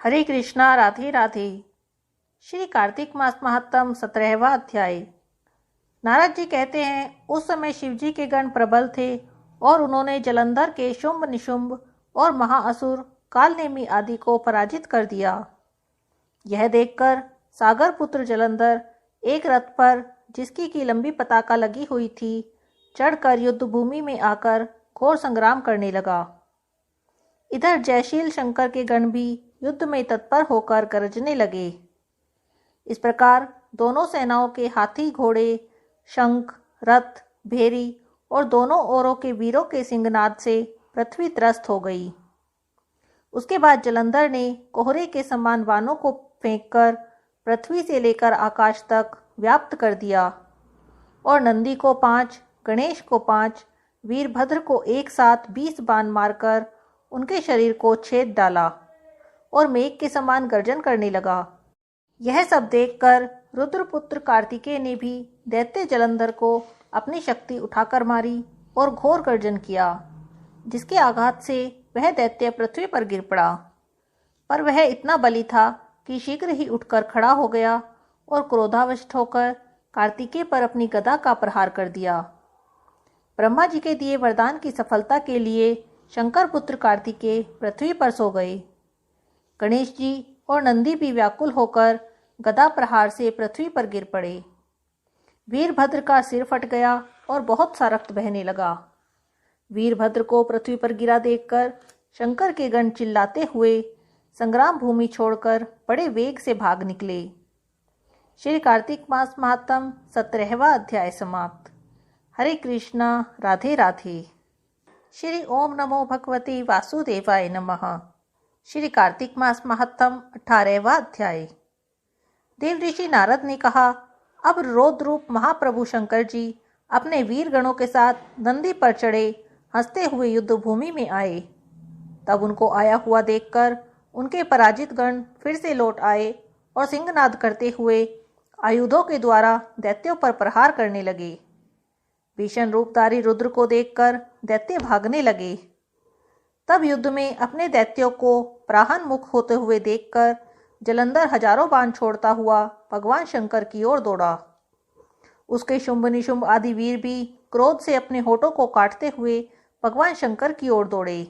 हरे कृष्णा, राधे राधे। श्री कार्तिक मास महात्म 17वां अध्याय। नारद जी कहते हैं, उस समय शिवजी के गण प्रबल थे और उन्होंने जलंधर के शुंभ निशुंभ और महाअसुर कालनेमी आदि को पराजित कर दिया। यह देखकर सागर पुत्र जलंधर एक रथ पर, जिसकी की लंबी पताका लगी हुई थी, चढ़कर युद्ध भूमि में आकर घोर संग्राम करने लगा। इधर जयशील शंकर के गण भी युद्ध में तत्पर होकर गरजने लगे। इस प्रकार दोनों सेनाओं के हाथी, घोड़े, शंख, रथ, भेरी और दोनों ओरों के वीरों के सिंहनाद से पृथ्वी त्रस्त हो गई। उसके बाद जलंधर ने कोहरे के समान बाणों को फेंककर पृथ्वी से लेकर आकाश तक व्याप्त कर दिया और नंदी को 5, गणेश को 5, वीरभद्र को एक साथ 20 बाण मारकर उनके शरीर को छेद डाला और मेघ के समान गर्जन करने लगा। यह सब देखकर रुद्रपुत्र कार्तिकेय ने भी दैत्य जलंधर को अपनी शक्ति उठाकर मारी और घोर गर्जन किया, जिसके आघात से वह दैत्य पृथ्वी पर गिर पड़ा। पर वह इतना बली था कि शीघ्र ही उठकर खड़ा हो गया और क्रोधावश होकर कार्तिकेय पर अपनी गदा का प्रहार कर दिया। ब्रह्मा जी के दिए वरदान की सफलता के लिए शंकर पुत्र कार्तिकेय पृथ्वी पर सो गए। गणेश जी और नंदी भी व्याकुल होकर गदा प्रहार से पृथ्वी पर गिर पड़े। वीरभद्र का सिर फट गया और बहुत सा रक्त बहने लगा। वीरभद्र को पृथ्वी पर गिरा देखकर शंकर के गण चिल्लाते हुए संग्राम भूमि छोड़कर बड़े वेग से भाग निकले। श्री कार्तिक मास महात्म 17वां अध्याय समाप्त। हरे कृष्णा, राधे राधे। श्री ओम नमो भगवते वासुदेवाय नमः। श्री कार्तिक मास महात्म 18वां अध्याय। देव ऋषि नारद ने कहा, अब रौद्र रूप महाप्रभु शंकर जी अपने वीर गणों के साथ नंदी पर चढ़े हंसते हुए युद्ध भूमि में आए। तब उनको आया हुआ देखकर उनके पराजित गण फिर से लौट आए और सिंहनाद करते हुए आयुधों के द्वारा दैत्यों पर प्रहार करने लगे। भीषण रूपधारी रुद्र को देखकर दैत्य भागने लगे। तब युद्ध में अपने दैत्यों को प्राहन मुख होते हुए देखकर जलंधर हजारों बाण छोड़ता हुआ भगवान शंकर की ओर दौड़ा। उसके शुंभ निशुंभ आदि वीर भी क्रोध से अपने होठों को काटते हुए भगवान शंकर की ओर दौड़े।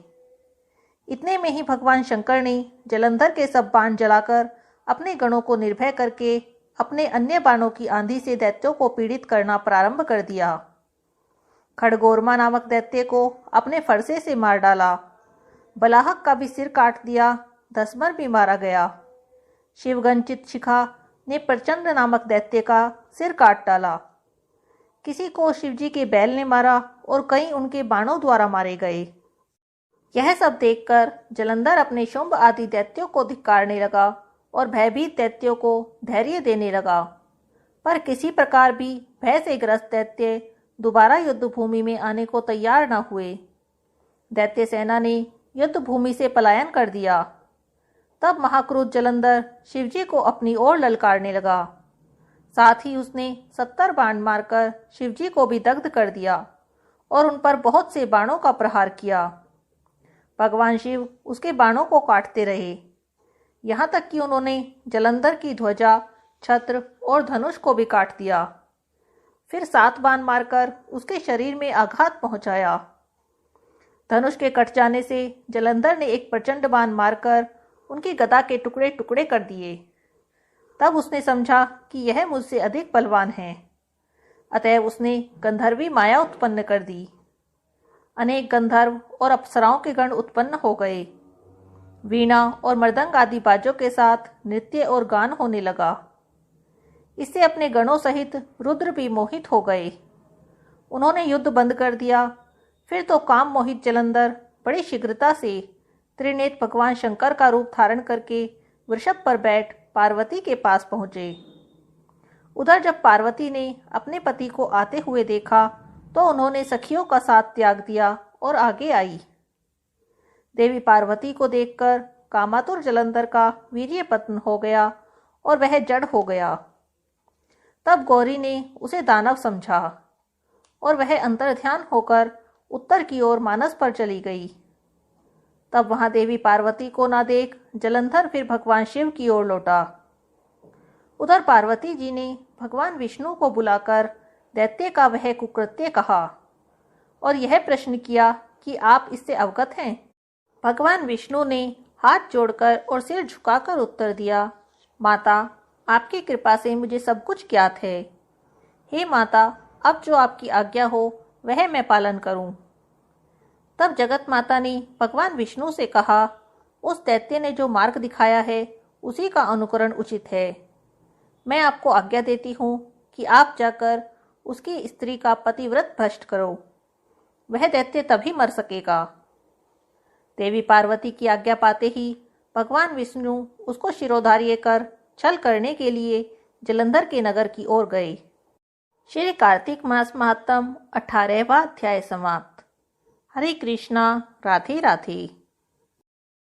इतने में ही भगवान शंकर ने जलंधर के सब बाण जलाकर अपने गणों को निर्भय करके अपने अन्य बाणों की आंधी से दैत्यों को पीड़ित करना प्रारंभ कर दिया। खड़गोरमा नामक दैत्य को अपने फरसे से मार डाला। बलाहक का भी सिर काट दिया। धसमर भी मारा गया। शिवगंचित शिखा ने प्रचंड नामक दैत्य का सिर काट डाला। किसी को शिवजी के बैल ने मारा और कई उनके बाणों द्वारा मारे गए। यह सब देखकर जलंधर अपने शुंभ आदि दैत्यों को धिक्कारने लगा और भयभीत दैत्यों को धैर्य देने लगा। पर किसी प्रकार भी भय से ग्रस्त दैत्य दोबारा युद्ध भूमि में आने को तैयार न हुए। दैत्य सेना ने युद्ध भूमि से पलायन कर दिया। तब महाक्रोध जलंधर शिवजी को अपनी ओर ललकारने लगा। साथ ही उसने 70 बाण मारकर शिवजी को भी दग्ध कर दिया और उन पर बहुत से बाणों का प्रहार किया। भगवान शिव उसके बाणों को काटते रहे, यहाँ तक कि उन्होंने जलंधर की ध्वजा, छत्र और धनुष को भी काट दिया। फिर 7 बाण मारकर उसके शरीर में आघात पहुंचाया। धनुष के कट जाने से जलंधर ने एक प्रचंड बाण मारकर उनकी गदा के टुकड़े टुकड़े कर दिए। तब उसने समझा कि यह मुझसे अधिक बलवान है। अतएव उसने गंधर्वी माया उत्पन्न कर दी। अनेक गंधर्व और अप्सराओं के गण उत्पन्न हो गए। वीणा और मृदंग आदि बाजों के साथ नृत्य और गान होने लगा। इससे अपने गणों सहित रुद्र भी मोहित हो गए। उन्होंने युद्ध बंद कर दिया। फिर तो काम मोहित जलंधर बड़ी शीघ्रता से त्रिनेत्र भगवान शंकर का रूप धारण करके वृषभ पर बैठ पार्वती के पास पहुंचे। उधर जब पार्वती ने अपने पति को आते हुए देखा तो उन्होंने सखियों का साथ त्याग दिया और आगे आई। देवी पार्वती को देखकर कामातुर जलंधर का वीर्य पतन हो गया और वह जड़ हो गया। तब गौरी ने उसे दानव समझा और वह अंतर्ध्यान होकर उत्तर की ओर मानस पर चली गई। तब वहां देवी पार्वती को ना देख जलंधर फिर भगवान शिव की ओर लौटा। उधर पार्वती जी ने भगवान विष्णु को बुलाकर दैत्य का वह कुकृत्य कहा और यह प्रश्न किया कि आप इससे अवगत हैं। भगवान विष्णु ने हाथ जोड़कर और सिर झुकाकर उत्तर दिया, माता, आपकी कृपा से मुझे सब कुछ ज्ञात है। हे माता, अब जो आपकी आज्ञा हो वह मैं पालन करूं। तब जगत माता ने भगवान विष्णु से कहा, उस दैत्य ने जो मार्ग दिखाया है उसी का अनुकरण उचित है। मैं आपको आज्ञा देती हूँ कि आप जाकर उसकी स्त्री का पतिव्रत भ्रष्ट करो, वह दैत्य तभी मर सकेगा। देवी पार्वती की आज्ञा पाते ही भगवान विष्णु उसको शिरोधार्य कर छल करने के लिए जलंधर के नगर की ओर गए। श्री कार्तिक मास महात्म 18वां अध्याय समाप्त। हरे कृष्णा। राधे राधे।